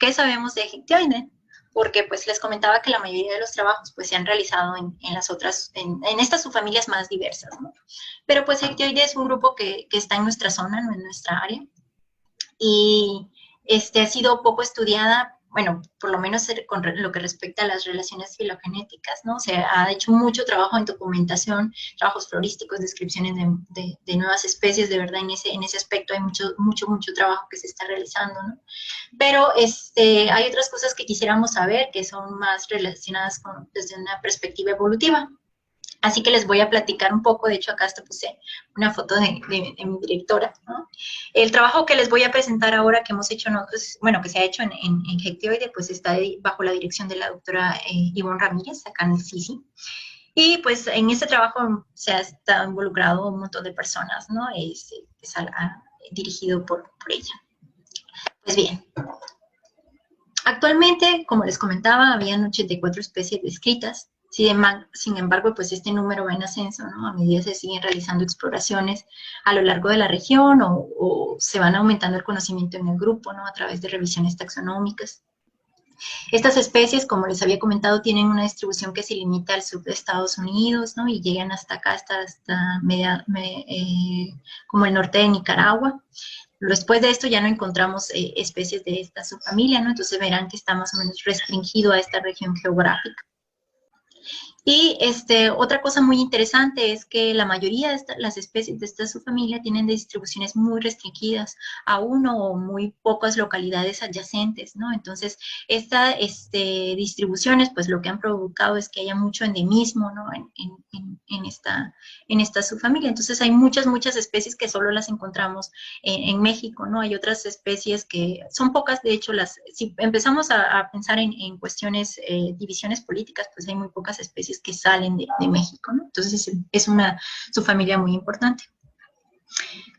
¿Qué sabemos de Hectioide? Porque pues les comentaba que la mayoría de los trabajos pues se han realizado en las otras, en estas subfamilias más diversas, ¿no? Pero pues Hectioide es un grupo que está en nuestra zona, no en nuestra área, y ha sido poco estudiada, bueno, por lo menos con lo que respecta a las relaciones filogenéticas, ¿no? Se ha hecho mucho trabajo en documentación, trabajos florísticos, descripciones de nuevas especies, de verdad en ese aspecto hay mucho trabajo que se está realizando, ¿no? Pero hay otras cosas que quisiéramos saber que son más relacionadas desde una perspectiva evolutiva. Así que les voy a platicar un poco, de hecho acá hasta puse una foto de mi directora, ¿no? El trabajo que les voy a presentar ahora que hemos hecho nosotros, bueno, que se ha hecho en Hectioide, pues está bajo la dirección de la doctora Ivonne Ramírez, acá en el CICI. Y pues en este trabajo se ha estado involucrado un montón de personas, ¿no? Dirigido por ella. Pues bien, actualmente, como les comentaba, habían 84 especies descritas. Sin embargo, pues este número va en ascenso, ¿no? A medida que se siguen realizando exploraciones a lo largo de la región o se van aumentando el conocimiento en el grupo, ¿no? A través de revisiones taxonómicas. Estas especies, como les había comentado, tienen una distribución que se limita al sur de Estados Unidos, ¿no? Y llegan hasta acá, como el norte de Nicaragua. Después de esto ya no encontramos especies de esta subfamilia, ¿no? Entonces verán que está más o menos restringido a esta región geográfica. Y otra cosa muy interesante es que la mayoría de las especies de esta subfamilia tienen distribuciones muy restringidas a uno o muy pocas localidades adyacentes, ¿no? Entonces, estas distribuciones, pues lo que han provocado es que haya mucho endemismo, ¿no? En esta subfamilia. Entonces, hay muchas especies que solo las encontramos en México, ¿no? Hay otras especies que son pocas, de hecho, si empezamos a pensar en cuestiones, divisiones políticas, pues hay muy pocas especies que salen de México, ¿no? Entonces es una subfamilia muy importante.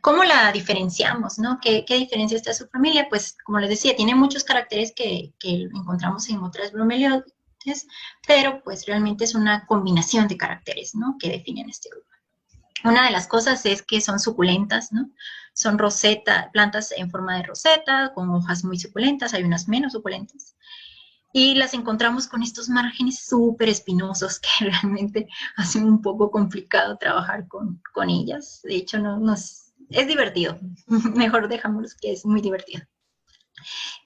¿Cómo la diferenciamos, no? ¿Qué diferencia esta subfamilia? Pues, como les decía, tiene muchos caracteres que encontramos en otras bromelioides, pero pues realmente es una combinación de caracteres, ¿no? Que definen este grupo. Una de las cosas es que son suculentas, ¿no? Son plantas en forma de roseta, con hojas muy suculentas, hay unas menos suculentas. Y las encontramos con estos márgenes súper espinosos que realmente hacen un poco complicado trabajar con ellas. De hecho, es divertido. Mejor dejámoslo que es muy divertido.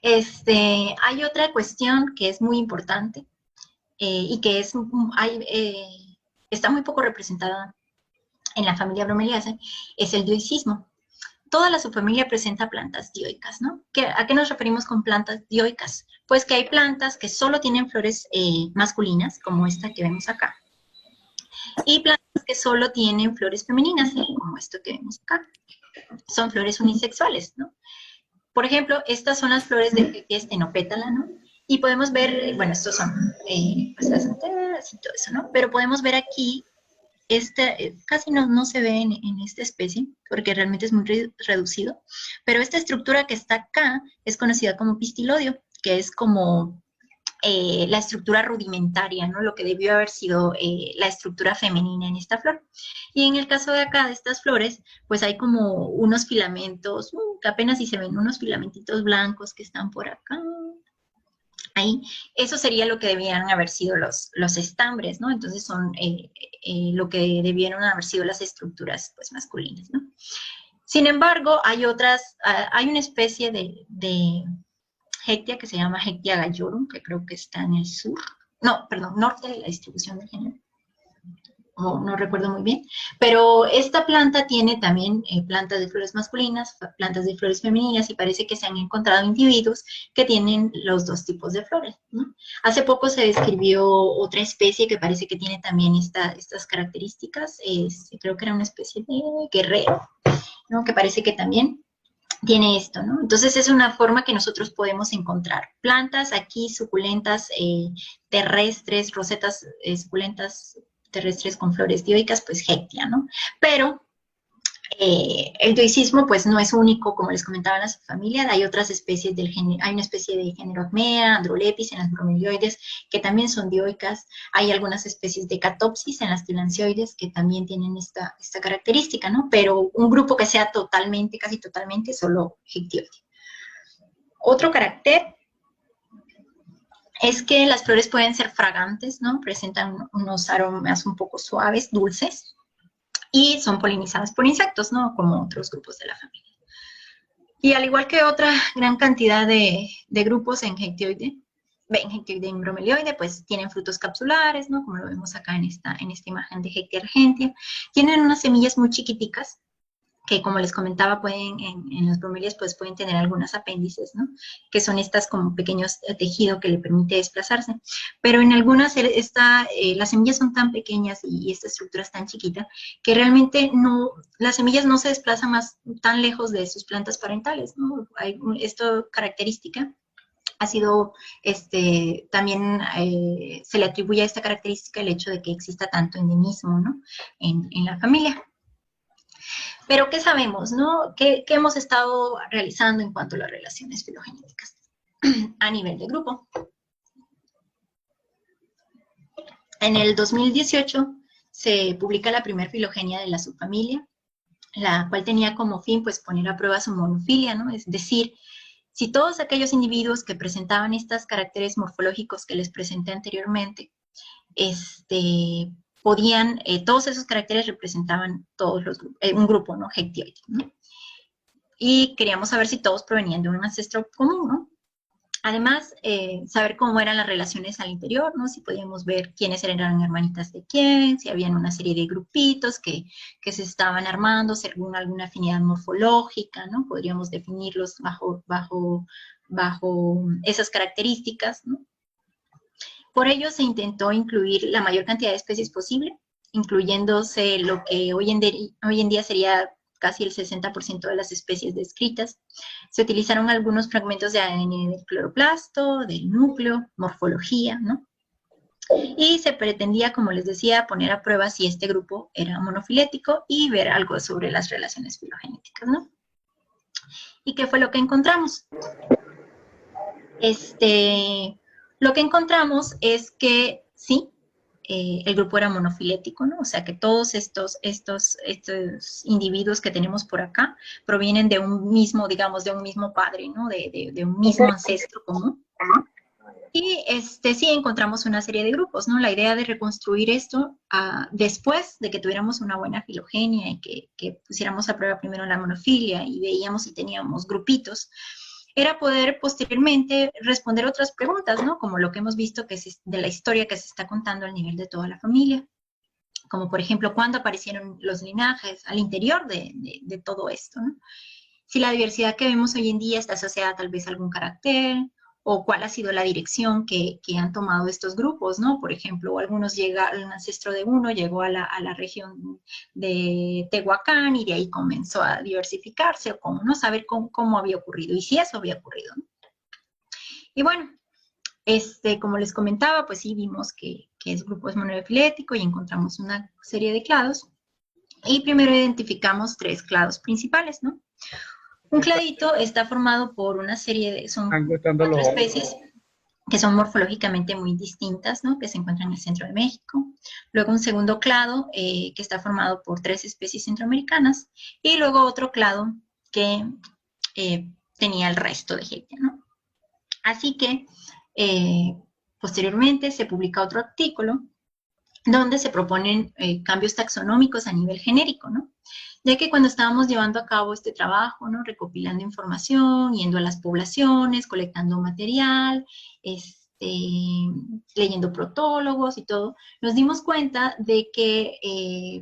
Hay otra cuestión que es muy importante y que está muy poco representada en la familia Bromeliaceae, es el dioicismo. Toda la subfamilia presenta plantas dioicas, ¿no? ¿A qué nos referimos con plantas dioicas? Pues que hay plantas que solo tienen flores masculinas, como esta que vemos acá, y plantas que solo tienen flores femeninas, como esto que vemos acá. Son flores unisexuales, ¿no? Por ejemplo, estas son las flores de estenopétala, ¿no? Y podemos ver, bueno, estos son pues las anteras y todo eso, ¿no? Pero podemos ver aquí casi no se ve en esta especie, porque realmente es muy reducido, pero esta estructura que está acá es conocida como pistilodio, que es como la estructura rudimentaria, ¿no? Lo que debió haber sido la estructura femenina en esta flor. Y en el caso de acá, de estas flores, pues hay como unos filamentos, que apenas si se ven unos filamentitos blancos que están por acá, ahí, eso sería lo que debían haber sido los estambres, ¿no? Entonces son lo que debieron haber sido las estructuras, pues, masculinas, ¿no? Sin embargo, hay una especie de Hectia que se llama Hectia gallorum, que creo que está en el sur, no, perdón, norte de la distribución del género, no recuerdo muy bien, pero esta planta tiene también plantas de flores masculinas, plantas de flores femeninas, y parece que se han encontrado individuos que tienen los dos tipos de flores, ¿no? Hace poco se describió otra especie que parece que tiene también estas características, creo que era una especie de guerrero, ¿no? Que parece que también tiene esto, ¿no? Entonces es una forma que nosotros podemos encontrar plantas aquí suculentas, terrestres, rosetas suculentas terrestres con flores dioicas, pues Hectia, ¿no? Pero el dioicismo pues no es único, como les comentaba en la subfamilia, hay otras especies del género, hay una especie de género Acmea, Androlepis en las bromelioides que también son dioicas, hay algunas especies de Catopsis en las tilancioides que también tienen esta característica, ¿no? Pero un grupo que sea totalmente, casi totalmente, solo Hectioide. Otro carácter es que las flores pueden ser fragantes, ¿no? Presentan unos aromas un poco suaves, dulces, y son polinizadas por insectos, ¿no? Como otros grupos de la familia. Y al igual que otra gran cantidad de grupos en Hectioide, en bromelioide, pues tienen frutos capsulares, ¿no? Como lo vemos acá en esta imagen de Hectia argentea. Tienen unas semillas muy chiquiticas, que como les comentaba, en las bromelias pues pueden tener algunas apéndices, ¿no? Que son estas como pequeños tejidos que le permite desplazarse. Pero en algunas las semillas son tan pequeñas y esta estructura es tan chiquita que realmente las semillas no se desplazan tan lejos de sus plantas parentales, ¿no? Esta característica ha sido, también se le atribuye a esta característica el hecho de que exista tanto endemismo, ¿no? en la familia. Pero, ¿qué sabemos, no? ¿Qué hemos estado realizando en cuanto a las relaciones filogenéticas a nivel de grupo? En el 2018 se publica la primera filogenia de la subfamilia, la cual tenía como fin, pues, poner a prueba su monofilia, ¿no? Es decir, si todos aquellos individuos que presentaban estos caracteres morfológicos que les presenté anteriormente, todos esos caracteres representaban un grupo, ¿no? Hectioide, ¿no? Y queríamos saber si todos provenían de un ancestro común, ¿no? Además, saber cómo eran las relaciones al interior, ¿no? Si podíamos ver quiénes eran hermanitas de quién, si habían una serie de grupitos que se estaban armando según alguna afinidad morfológica, ¿no? Podríamos definirlos bajo esas características, ¿no? Por ello se intentó incluir la mayor cantidad de especies posible, incluyéndose lo que hoy en día sería casi el 60% de las especies descritas. Se utilizaron algunos fragmentos de ADN del cloroplasto, del núcleo, morfología, ¿no? Y se pretendía, como les decía, poner a prueba si este grupo era monofilético y ver algo sobre las relaciones filogenéticas, ¿no? ¿Y qué fue lo que encontramos? Lo que encontramos es que sí, el grupo era monofilético, ¿no? O sea que todos estos individuos que tenemos por acá provienen de un mismo, digamos, de un mismo padre, ¿no? De un mismo ancestro común. Y sí encontramos una serie de grupos, ¿no? La idea de reconstruir esto después de que tuviéramos una buena filogenia y que pusiéramos a prueba primero la monofilia y veíamos si teníamos grupitos, era poder posteriormente responder otras preguntas, ¿no? Como lo que hemos visto de la historia que se está contando al nivel de toda la familia. Como por ejemplo, ¿cuándo aparecieron los linajes al interior de todo esto, ¿no? Si la diversidad que vemos hoy en día está asociada tal vez a algún carácter, o cuál ha sido la dirección que han tomado estos grupos, ¿no? Por ejemplo, un ancestro de uno llegó a la región de Tehuacán y de ahí comenzó a diversificarse, o cómo, ¿no? Saber cómo había ocurrido y si eso había ocurrido, ¿no? Y bueno, como les comentaba, pues sí vimos que el grupo es monofilético y encontramos una serie de clados. Y primero identificamos 3 clados principales, ¿no? Un cladito está formado por una serie de, son 4 especies que son morfológicamente muy distintas, ¿no? Que se encuentran en el centro de México. Luego un segundo clado que está formado por 3 especies centroamericanas y luego otro clado que tenía el resto de Hectia, ¿no? Así que posteriormente se publica otro artículo donde se proponen cambios taxonómicos a nivel genérico, ¿no? Ya que cuando estábamos llevando a cabo este trabajo, ¿no? Recopilando información, yendo a las poblaciones, colectando material, leyendo protólogos y todo, nos dimos cuenta de que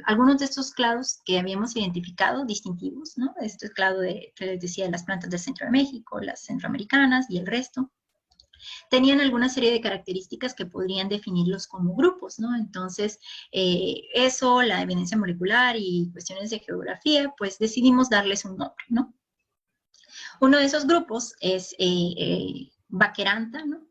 algunos de estos clados que habíamos identificado, distintivos, ¿no? Este clado que les decía, de las plantas del centro de México, las centroamericanas y el resto, tenían alguna serie de características que podrían definirlos como grupos, ¿no? Entonces, eso, la evidencia molecular y cuestiones de geografía, pues decidimos darles un nombre, ¿no? Uno de esos grupos es Baquerantha, ¿no?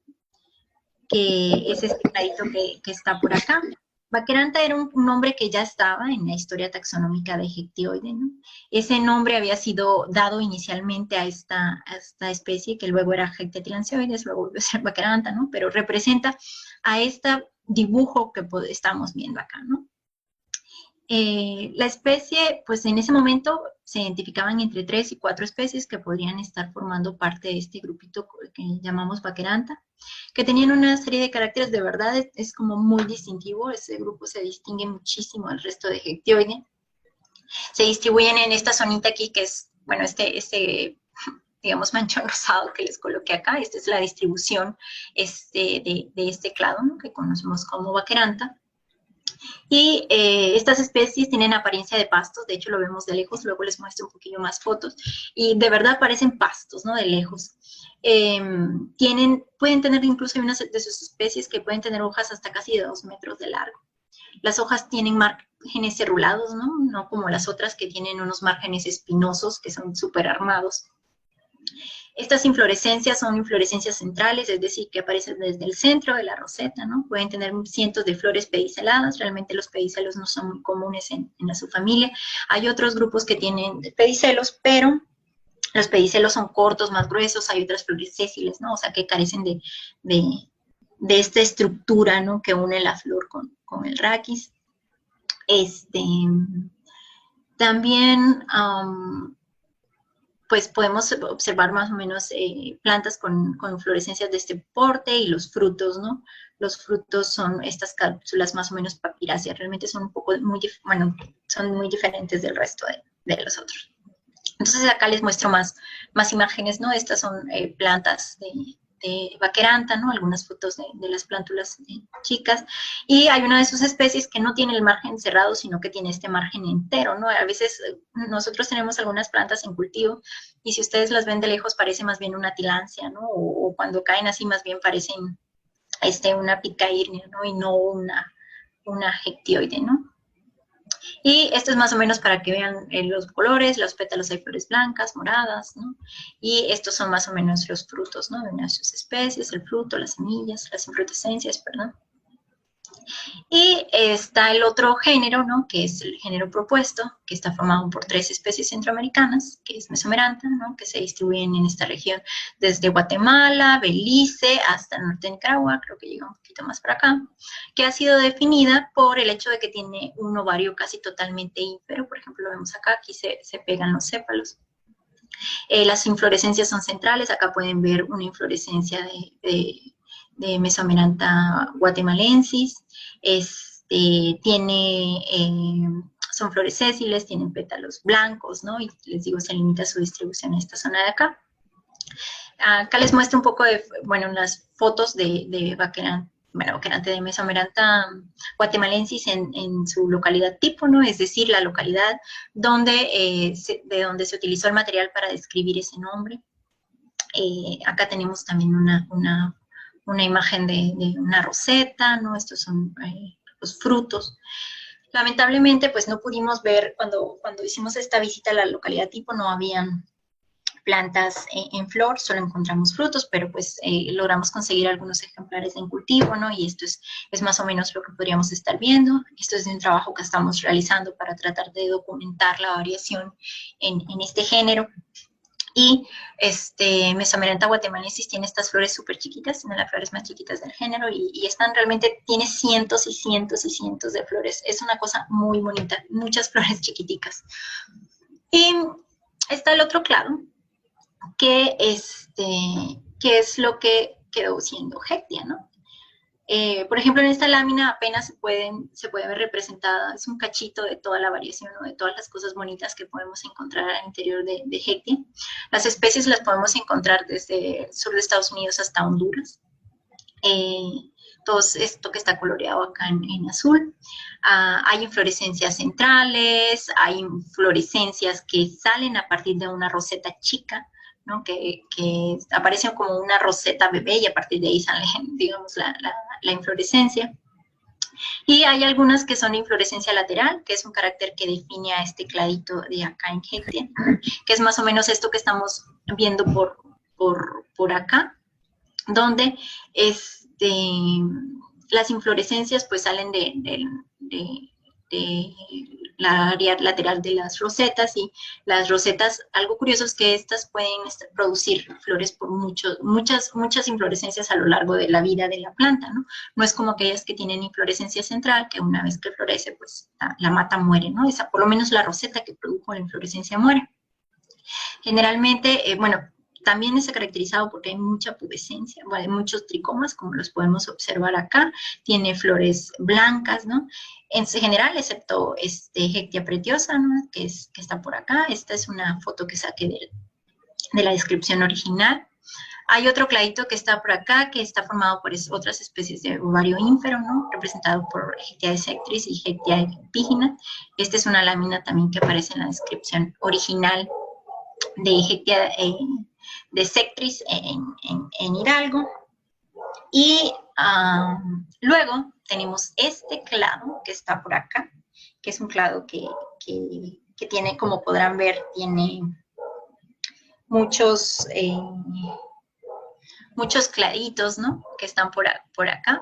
Que es este cladito que está por acá. Baquerantha era un nombre que ya estaba en la historia taxonómica de Hectioide, ¿no? Ese nombre había sido dado inicialmente a esta especie, que luego era Hectetilanceoides, luego volvió a ser Baquerantha, ¿no? Pero representa a este dibujo que estamos viendo acá, ¿no? La especie, pues en ese momento se identificaban entre 3 y 4 especies que podrían estar formando parte de este grupito que llamamos Baquerantha, que tenían una serie de caracteres, de verdad es como muy distintivo, ese grupo se distingue muchísimo al resto de Hectioide. Se distribuyen en esta zonita aquí que es, bueno, digamos, manchón rosado que les coloqué acá, esta es la distribución de este clado, ¿no?, que conocemos como Baquerantha. Y estas especies tienen apariencia de pastos, de hecho lo vemos de lejos, luego les muestro un poquillo más fotos, y de verdad parecen pastos, ¿no?, de lejos. Pueden tener, incluso hay unas de sus especies que pueden tener hojas hasta casi de 2 metros de largo. Las hojas tienen márgenes cerulados, ¿no?, no como las otras que tienen unos márgenes espinosos que son súper armados. Estas inflorescencias son inflorescencias centrales, es decir, que aparecen desde el centro de la roseta, ¿no? Pueden tener cientos de flores pediceladas, realmente los pedicelos no son muy comunes en la subfamilia. Hay otros grupos que tienen pedicelos, pero los pedicelos son cortos, más gruesos, hay otras flores sésiles, ¿no? O sea, que carecen de esta estructura, ¿no?, que une la flor con el raquis. También pues podemos observar más o menos plantas con inflorescencias de este porte y los frutos, ¿no? Los frutos son estas cápsulas más o menos papiráceas, realmente son un poco bueno, son muy diferentes del resto de los otros. Entonces acá les muestro más imágenes, ¿no? Estas son plantas de Baquerantha, ¿no? Algunas fotos de las plántulas chicas, y hay una de sus especies que no tiene el margen cerrado, sino que tiene este margen entero, ¿no? A veces nosotros tenemos algunas plantas en cultivo, y si ustedes las ven de lejos parece más bien una tilancia, ¿no? O cuando caen así más bien parecen una picairnia, ¿no? Y no una hectioide, ¿no? Y esto es más o menos para que vean los colores, los pétalos hay flores blancas, moradas, ¿no? Y estos son más o menos los frutos, ¿no?, de una de sus especies, el fruto, las semillas, las inflorescencias, perdón. Y está el otro género, ¿no?, que es el género propuesto, que está formado por 3 especies centroamericanas, que es Mesomerantha, ¿no?, que se distribuyen en esta región desde Guatemala, Belice, hasta el norte de Nicaragua, creo que llega un poquito más para acá, que ha sido definida por el hecho de que tiene un ovario casi totalmente ínfero. Por ejemplo, lo vemos acá, aquí se pegan los sépalos. Las inflorescencias son centrales, acá pueden ver una inflorescencia de Mesomerantha guatemalensis, son flores sésiles, tienen pétalos blancos, ¿no? Y les digo, se limita su distribución en esta zona de acá. Acá les muestro un poco de, bueno, las fotos de Baquerantha, de Mesomerantha guatemalensis en su localidad tipo, ¿no? Es decir, la localidad de donde se utilizó el material para describir ese nombre. Acá tenemos también una imagen de una roseta, ¿no? Estos son los frutos. Lamentablemente, pues no pudimos ver, cuando hicimos esta visita a la localidad tipo, no habían plantas en flor, solo encontramos frutos, pero pues logramos conseguir algunos ejemplares en cultivo, ¿no? Y esto es más o menos lo que podríamos estar viendo. Esto es de un trabajo que estamos realizando para tratar de documentar la variación en este género. Y Mesomerantha guatemalensis tiene estas flores súper chiquitas, una de las flores más chiquitas del género, y tiene cientos y cientos y cientos de flores. Es una cosa muy bonita, muchas flores chiquiticas. Y está el otro clado, que es lo que quedó siendo Hectia, ¿no? Por ejemplo, en esta lámina apenas se puede ver representada, es un cachito de toda la variación, ¿no?, de todas las cosas bonitas que podemos encontrar al interior de Hectia. Las especies las podemos encontrar desde el sur de Estados Unidos hasta Honduras. Todo esto que está coloreado acá en azul. Hay inflorescencias centrales, hay inflorescencias que salen a partir de una roseta chica, ¿no?, que aparecen como una roseta bebé, y a partir de ahí sale, digamos, la inflorescencia. Y hay algunas que son inflorescencia lateral, que es un carácter que define a este cladito de acá en Hectia, que es más o menos esto que estamos viendo por acá, donde las inflorescencias pues salen de la área lateral de las rosetas, y las rosetas, algo curioso es que estas pueden producir flores por muchas inflorescencias a lo largo de la vida de la planta, ¿no? No es como aquellas que tienen inflorescencia central, que una vez que florece, pues la mata muere, ¿no? Esa, por lo menos la roseta que produjo la inflorescencia muere. Generalmente, bueno, también es caracterizado porque hay mucha pubescencia, bueno, hay muchos tricomas, como los podemos observar acá, tiene flores blancas, ¿no? En general, excepto Hectia pretiosa, ¿no? Que está por acá. Esta es una foto que saqué de la descripción original. Hay otro cladito que está por acá, que está formado por otras especies de ovario ínfero, ¿no? Representado por Hectia dissectris y Hectia epígina. Esta es una lámina también que aparece en la descripción original de Hectia dissectris en Hidalgo. Y luego tenemos este clado que está por acá, que es un clado que tiene, como podrán ver, tiene muchos claditos, ¿no? Que están por acá.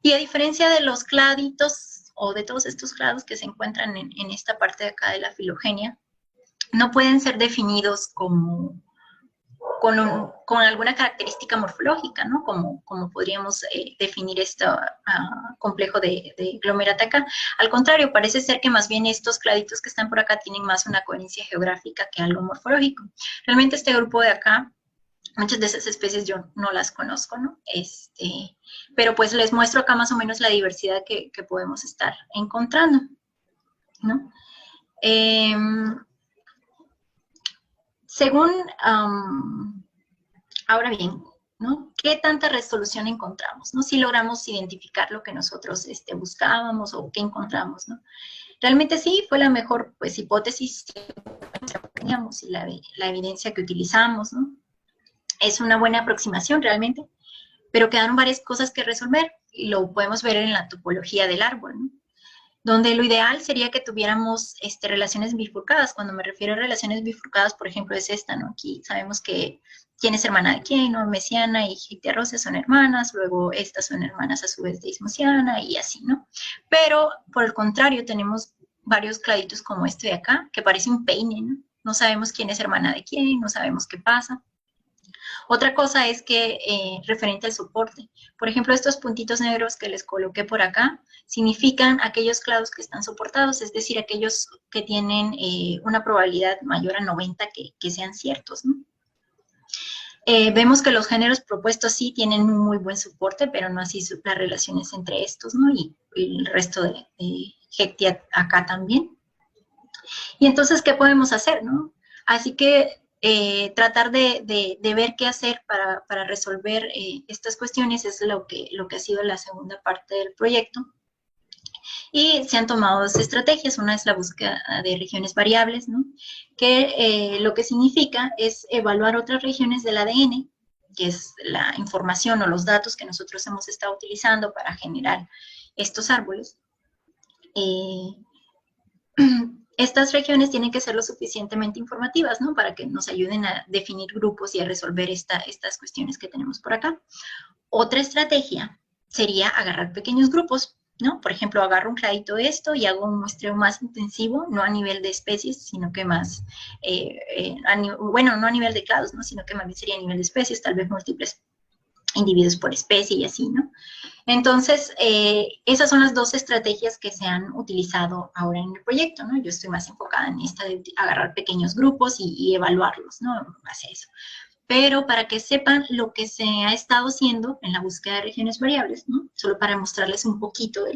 Y a diferencia de los claditos, o de todos estos clados que se encuentran en esta parte de acá de la filogenia, no pueden ser definidos con alguna característica morfológica, ¿no? Como podríamos definir este complejo de glomerata acá. Al contrario, parece ser que más bien estos claditos que están por acá tienen más una coherencia geográfica que algo morfológico. Realmente este grupo de acá, muchas de esas especies yo no las conozco, ¿no? Pero pues les muestro acá más o menos la diversidad que podemos estar encontrando, ¿no? Según, ahora bien, ¿no? ¿Qué tanta resolución encontramos? ¿No? Si logramos identificar lo que nosotros buscábamos o qué encontramos, ¿no? Realmente sí, fue la mejor pues, hipótesis que teníamos y la evidencia que utilizamos, ¿no? Es una buena aproximación realmente, pero quedaron varias cosas que resolver y lo podemos ver en la topología del árbol, ¿no? Donde lo ideal sería que tuviéramos relaciones bifurcadas. Cuando me refiero a relaciones bifurcadas, por ejemplo, es esta, ¿no? Aquí sabemos que quién es hermana de quién, ¿no? Mesiana y Hectia rosa son hermanas, luego estas son hermanas a su vez de Ismosiana y así, ¿no? Pero, por el contrario, tenemos varios claditos como este de acá, que parece un peine, ¿no? No sabemos quién es hermana de quién, no sabemos qué pasa. Otra cosa es que, referente al soporte, por ejemplo, estos puntitos negros que les coloqué por acá, significan aquellos clados que están soportados, es decir, aquellos que tienen una probabilidad mayor a 90 que sean ciertos, ¿no? Vemos que los géneros propuestos sí tienen un muy buen soporte, pero no así las relaciones entre estos, ¿no? Y el resto de Hectia acá también. Y entonces, ¿qué podemos hacer, no? Así que tratar de ver qué hacer para resolver estas cuestiones es lo que ha sido la segunda parte del proyecto. Y se han tomado dos estrategias. Una es la búsqueda de regiones variables, ¿no? Que lo que significa es evaluar otras regiones del ADN, que es la información o los datos que nosotros hemos estado utilizando para generar estos árboles. Estas regiones tienen que ser lo suficientemente informativas, ¿no? Para que nos ayuden a definir grupos y a resolver estas cuestiones que tenemos por acá. Otra estrategia sería agarrar pequeños grupos, ¿no? Por ejemplo, agarro un cladito de esto y hago un muestreo más intensivo, no a nivel de especies, sino que más, bueno, no a nivel de clados, ¿no? Sino que más bien sería a nivel de especies, tal vez múltiples individuos por especie y así, ¿no? Entonces, esas son las dos estrategias que se han utilizado ahora en el proyecto, ¿no? Yo estoy más enfocada en esta de agarrar pequeños grupos y evaluarlos, ¿no? Hacia eso. Pero para que sepan lo que se ha estado haciendo en la búsqueda de regiones variables, ¿no? Solo para mostrarles un poquito de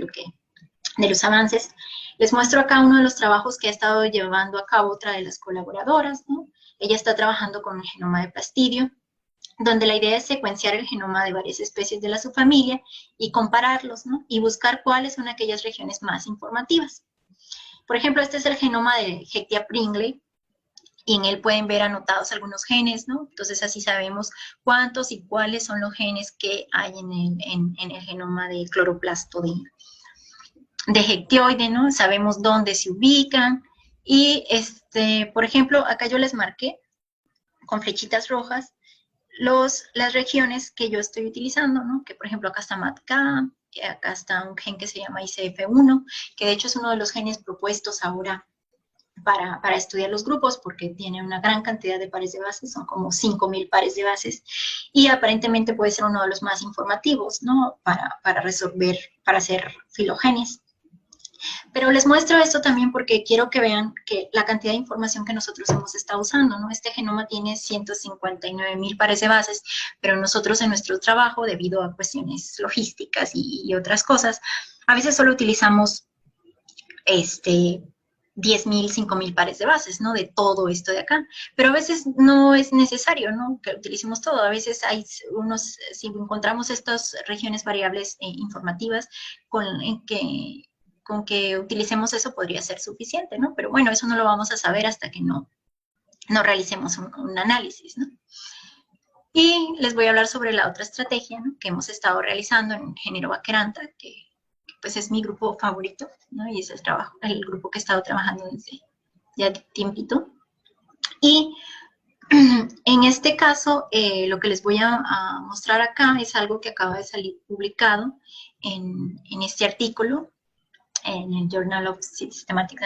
los avances, les muestro acá uno de los trabajos que ha estado llevando a cabo otra de las colaboradoras, ¿no? Ella está trabajando con el genoma de Plastidio, donde la idea es secuenciar el genoma de varias especies de la subfamilia y compararlos, ¿no? Y buscar cuáles son aquellas regiones más informativas. Por ejemplo, este es el genoma de Hectia pringlei, y en él pueden ver anotados algunos genes, ¿no? Entonces así sabemos cuántos y cuáles son los genes que hay en el genoma de cloroplasto de Hectioide, ¿no? Sabemos dónde se ubican. Y, por ejemplo, acá yo les marqué con flechitas rojas las regiones que yo estoy utilizando, ¿no? Que por ejemplo acá está MATK, que acá está un gen que se llama ICF1, que de hecho es uno de los genes propuestos ahora para estudiar los grupos, porque tiene una gran cantidad de pares de bases, son como 5.000 pares de bases, y aparentemente puede ser uno de los más informativos, ¿no? Para resolver, para hacer filogenes. Pero les muestro esto también porque quiero que vean que la cantidad de información que nosotros hemos estado usando, ¿no? Este genoma tiene 159.000 pares de bases, pero nosotros en nuestro trabajo, debido a cuestiones logísticas y otras cosas, a veces solo utilizamos 10.000, 5.000 pares de bases, ¿no? De todo esto de acá. Pero a veces no es necesario, ¿no? Que utilicemos todo. A veces hay unos, si encontramos estas regiones variables informativas con que utilicemos eso podría ser suficiente, ¿no? Pero bueno, eso no lo vamos a saber hasta que no realicemos un análisis, ¿no? Y les voy a hablar sobre la otra estrategia, ¿no? Que hemos estado realizando en género Baqueranta, que pues es mi grupo favorito, ¿no? Y es el grupo que he estado trabajando desde ya tiempito. Y en este caso, lo que les voy a mostrar acá es algo que acaba de salir publicado en este artículo, en el Journal of Systematic